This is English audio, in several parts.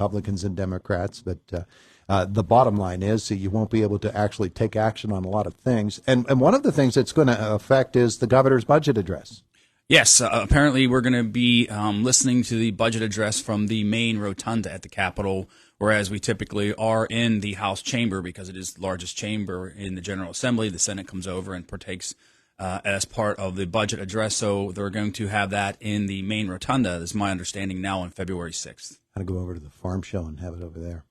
Republicans and Democrats, but the bottom line is that you won't be able to actually take action on a lot of things. And one of the things that's going to affect is the governor's budget address. Yes, apparently we're going to be listening to the budget address from the main rotunda at the Capitol, whereas we typically are in the House chamber because it is the largest chamber in the General Assembly. The Senate comes over and partakes as part of the budget address, so they're going to have that in the main rotunda, is my understanding, now on February 6th. I'll go over to the farm show and have it over there.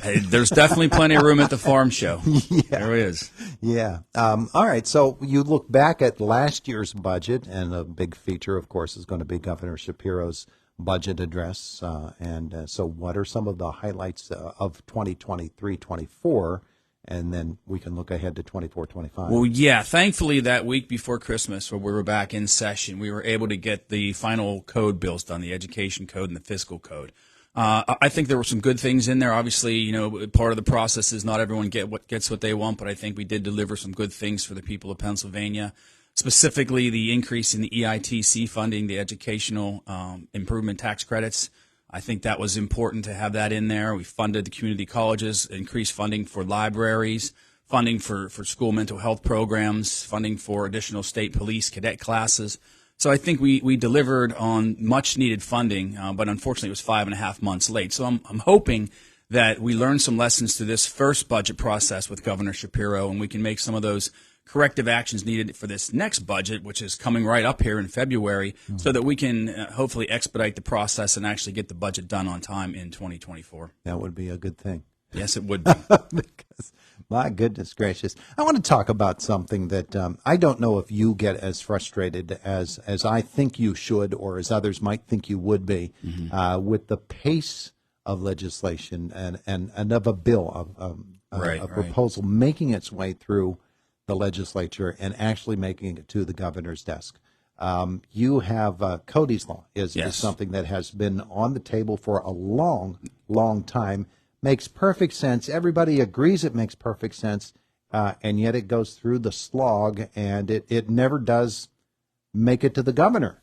There's definitely plenty of room at the farm show. Yeah. There is. Yeah. All right. So you look back at last year's budget, and a big feature, of course, is going to be Governor Shapiro's budget address. So what are some of the highlights of 2023-24? And then we can look ahead to 24-25. Well, yeah, thankfully that week before Christmas, when we were back in session, we were able to get the final code bills done, the education code and the fiscal code. I think there were some good things in there. Obviously, you know, part of the process is not everyone gets what they want, but I think we did deliver some good things for the people of Pennsylvania, specifically the increase in the EITC funding, the educational improvement tax credits. I think that was important to have that in there. We funded the community colleges, increased funding for libraries, funding for school mental health programs, funding for additional state police cadet classes. So I think we delivered on much needed funding, but unfortunately it was 5.5 months late. So I'm hoping that we learn some lessons through this first budget process with Governor Shapiro, and we can make some of those corrective actions needed for this next budget, which is coming right up here in February, so that we can hopefully expedite the process and actually get the budget done on time in 2024. That would be a good thing. Yes, it would be. Because, my goodness gracious. I want to talk about something that I don't know if you get as frustrated as I think you should, or as others might think you would be, with the pace of legislation and of a bill, a proposal making its way through the legislature and actually making it to the governor's desk. You have Cody's Law is something that has been on the table for a long, long time. Makes perfect sense. Everybody agrees it makes perfect sense, and yet it goes through the slog, and it never does make it to the governor.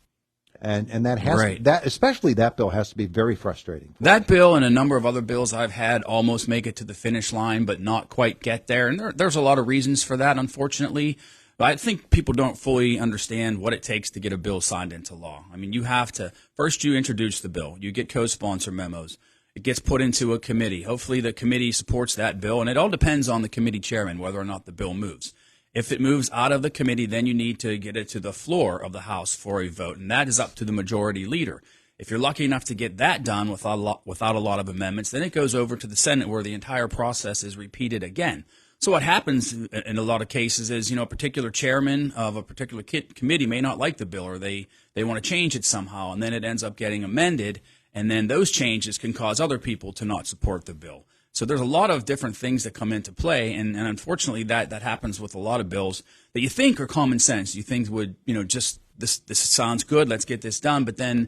And that has that, especially that bill, has to be very frustrating. That bill and a number of other bills I've had almost make it to the finish line, but not quite get there. And there's a lot of reasons for that, unfortunately. But I think people don't fully understand what it takes to get a bill signed into law. I mean, you have to first you introduce the bill, you get co-sponsor memos. It gets put into a committee. Hopefully the committee supports that bill, and it all depends on the committee chairman whether or not the bill moves. If it moves out of the committee, then you need to get it to the floor of the House for a vote, and that is up to the majority leader. If you're lucky enough to get that done without a lot of amendments, then it goes over to the Senate where the entire process is repeated again. So what happens in a lot of cases is, a particular chairman of a particular committee may not like the bill, or they want to change it somehow, and then it ends up getting amended. And then those changes can cause other people to not support the bill. So there's a lot of different things that come into play, and unfortunately that happens with a lot of bills that you think are common sense. You think would, just this sounds good, let's get this done, but then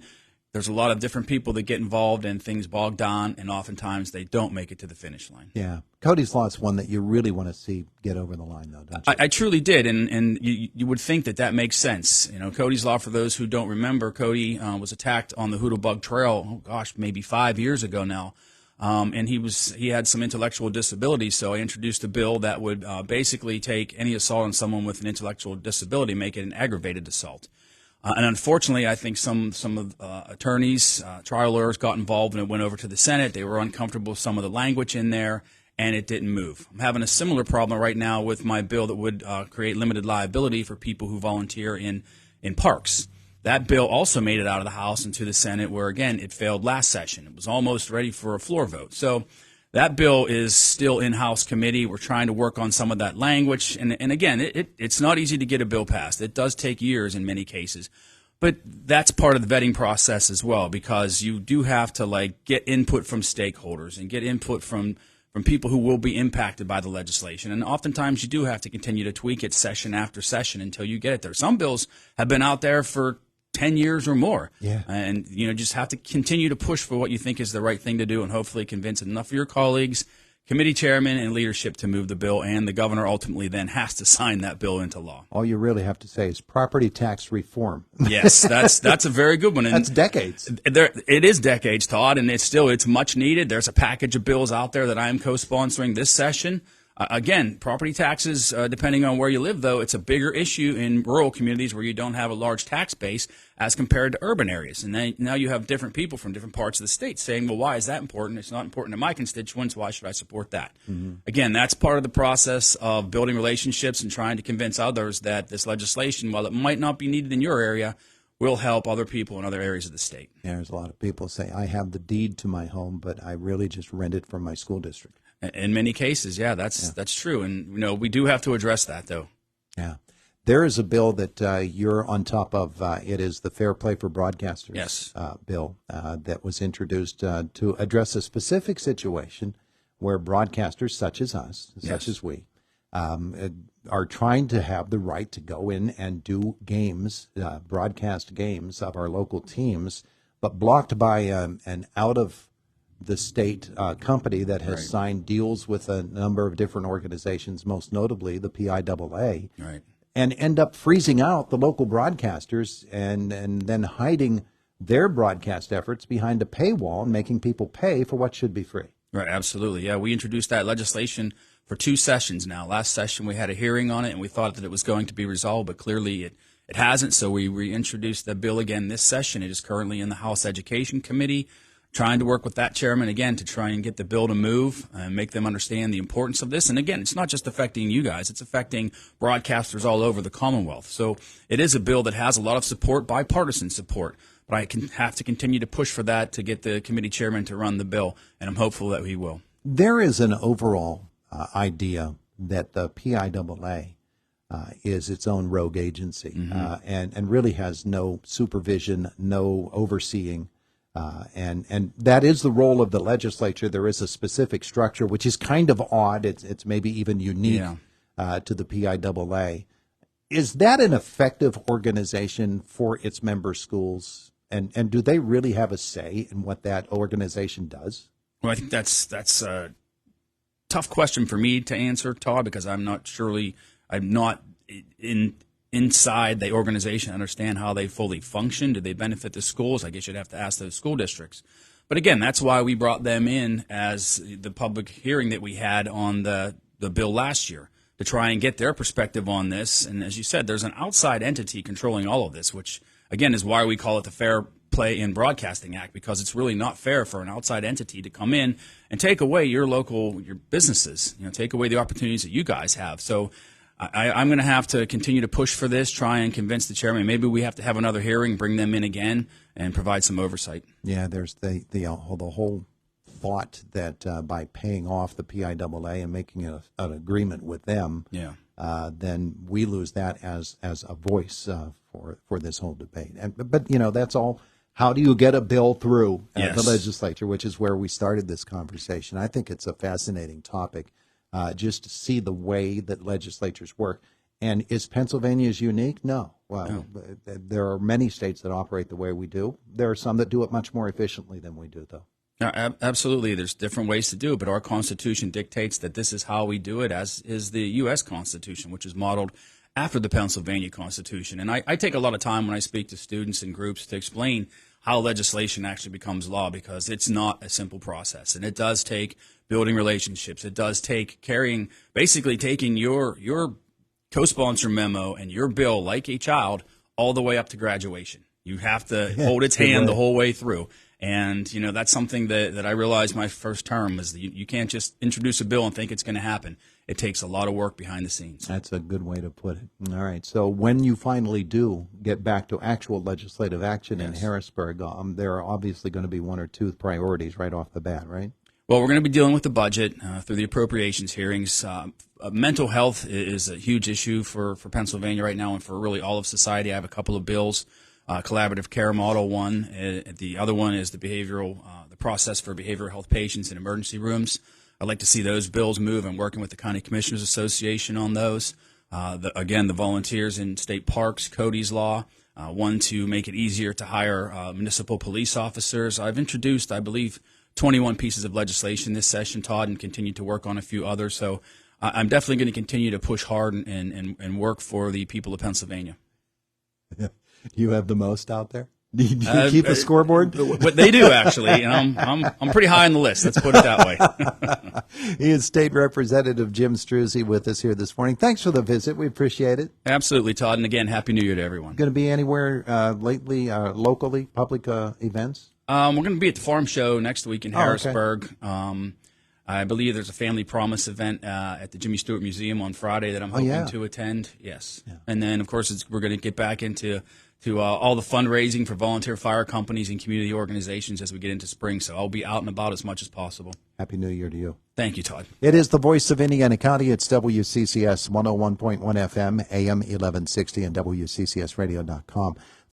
there's a lot of different people that get involved and things bog down, and oftentimes they don't make it to the finish line. Yeah. Cody's Law is one that you really want to see get over the line, though, don't you? I truly did, and you would think that makes sense. Cody's Law, for those who don't remember, Cody was attacked on the Hoodlebug Trail, maybe 5 years ago now, and he had some intellectual disabilities, so I introduced a bill that would basically take any assault on someone with an intellectual disability, make it an aggravated assault. And unfortunately, I think some of attorneys, trial lawyers got involved, and it went over to the Senate. They were uncomfortable with some of the language in there, and it didn't move. I'm having a similar problem right now with my bill that would create limited liability for people who volunteer in parks. That bill also made it out of the House and to the Senate, where, again, it failed last session. It was almost ready for a floor vote. So that bill is still in House committee. We're trying to work on some of that language. And again, it's not easy to get a bill passed. It does take years in many cases. But that's part of the vetting process as well, because you do have to get input from stakeholders and get input from people who will be impacted by the legislation. And oftentimes you do have to continue to tweak it session after session until you get it there. Some bills have been out there for 10 years or more. Yeah. And, just have to continue to push for what you think is the right thing to do, and hopefully convince enough of your colleagues, committee chairman and leadership to move the bill, and the governor ultimately then has to sign that bill into law. All you really have to say is property tax reform. Yes, that's a very good one. And that's decades. It is decades, Todd, and it's much needed. There's a package of bills out there that I am co-sponsoring this session. Again, property taxes, depending on where you live, though, it's a bigger issue in rural communities where you don't have a large tax base as compared to urban areas. And now you have different people from different parts of the state saying, well, why is that important? It's not important to my constituents. Why should I support that? Mm-hmm. Again, that's part of the process of building relationships and trying to convince others that this legislation, while it might not be needed in your area, will help other people in other areas of the state. Yeah, there's a lot of people say, I have the deed to my home, but I really just rent it from my school district. In many cases, that's true. And, we do have to address that, though. Yeah. There is a bill that you're on top of. It is the Fair Play for Broadcasters bill that was introduced to address a specific situation where broadcasters such as us, such as we, are trying to have the right to go in and do games, broadcast games of our local teams, but blocked by an out-of-the-state company that has signed deals with a number of different organizations, most notably the PIAA, and end up freezing out the local broadcasters and then hiding their broadcast efforts behind a paywall and making people pay for what should be free. Right, absolutely. Yeah, we introduced that legislation for 2 sessions now. Last session we had a hearing on it, and we thought that it was going to be resolved, but clearly it hasn't, so we reintroduced the bill again this session. It is currently in the House Education Committee, trying to work with that chairman again to try and get the bill to move and make them understand the importance of this. And again, it's not just affecting you guys, it's affecting broadcasters all over the Commonwealth. So it is a bill that has a lot of support, bipartisan support. But I have to continue to push for that to get the committee chairman to run the bill, and I'm hopeful that he will. There is an overall idea that the PIAA is its own rogue agency and really has no supervision, no overseeing. And that is the role of the legislature. There is a specific structure, which is kind of odd. It's maybe even unique to the PIAA. Is that an effective organization for its member schools? And do they really have a say in what that organization does? Well, I think that's a tough question for me to answer, Todd, because I'm not inside the organization, understand how they fully function. Do they benefit the schools? I guess you'd have to ask those school districts. But again, that's why we brought them in as the public hearing that we had on the bill last year to try and get their perspective on this. And as you said, there's an outside entity controlling all of this, which again is why we call it the Fair Play in Broadcasting Act, because it's really not fair for an outside entity to come in and take away your businesses, take away the opportunities that you guys have. So I'm going to have to continue to push for this, try and convince the chairman. Maybe we have to have another hearing, bring them in again, and provide some oversight. Yeah, there's the whole thought that by paying off the PIAA and making an agreement with them, then we lose that as a voice for this whole debate. But that's all. How do you get a bill through the legislature, which is where we started this conversation? I think it's a fascinating topic. Just to see the way that legislatures work. And is Pennsylvania's unique? No. Well, there are many states that operate the way we do. There are some that do it much more efficiently than we do, though. Absolutely. There's different ways to do it, but our Constitution dictates that this is how we do it, as is the U.S. Constitution, which is modeled after the Pennsylvania Constitution. And I take a lot of time when I speak to students and groups to explain how legislation actually becomes law, because it's not a simple process. And it does take building relationships. It does take basically taking your co-sponsor memo and your bill like a child all the way up to graduation. You have to hold its hand the whole way through. And, that's something that I realized my first term is that you can't just introduce a bill and think it's going to happen. It takes a lot of work behind the scenes. That's a good way to put it. All right. So when you finally do get back to actual legislative action in Harrisburg, there are obviously going to be 1 or 2 priorities right off the bat, right? Well, we're going to be dealing with the budget through the appropriations hearings. Mental health is a huge issue for Pennsylvania right now and for really all of society. I have a couple of bills. Collaborative care model one. The other one is the process for behavioral health patients in emergency rooms. I'd like to see those bills move. I'm working with the County Commissioners Association on those. The volunteers in state parks, Cody's law, one to make it easier to hire municipal police officers. I've introduced, I believe, 21 pieces of legislation this session, Todd, and continue to work on a few others. So I'm definitely going to continue to push hard and work for the people of Pennsylvania. You have the most out there? Do you keep a scoreboard? What they do, actually. I'm pretty high on the list. Let's put it that way. He is State Representative Jim Struzzi with us here this morning. Thanks for the visit. We appreciate it. Absolutely, Todd. And again, Happy New Year to everyone. Going to be anywhere lately, locally, public events? We're going to be at the Farm Show next week in Harrisburg. Okay. I believe there's a Family Promise event at the Jimmy Stewart Museum on Friday that I'm hoping to attend. Yes. Yeah. And then, of course, we're going to get back into all the fundraising for volunteer fire companies and community organizations as we get into spring. So I'll be out and about as much as possible. Happy New Year to you. Thank you, Todd. It is the voice of Indiana County. It's WCCS 101.1 FM, AM 1160, and WCCSradio.com.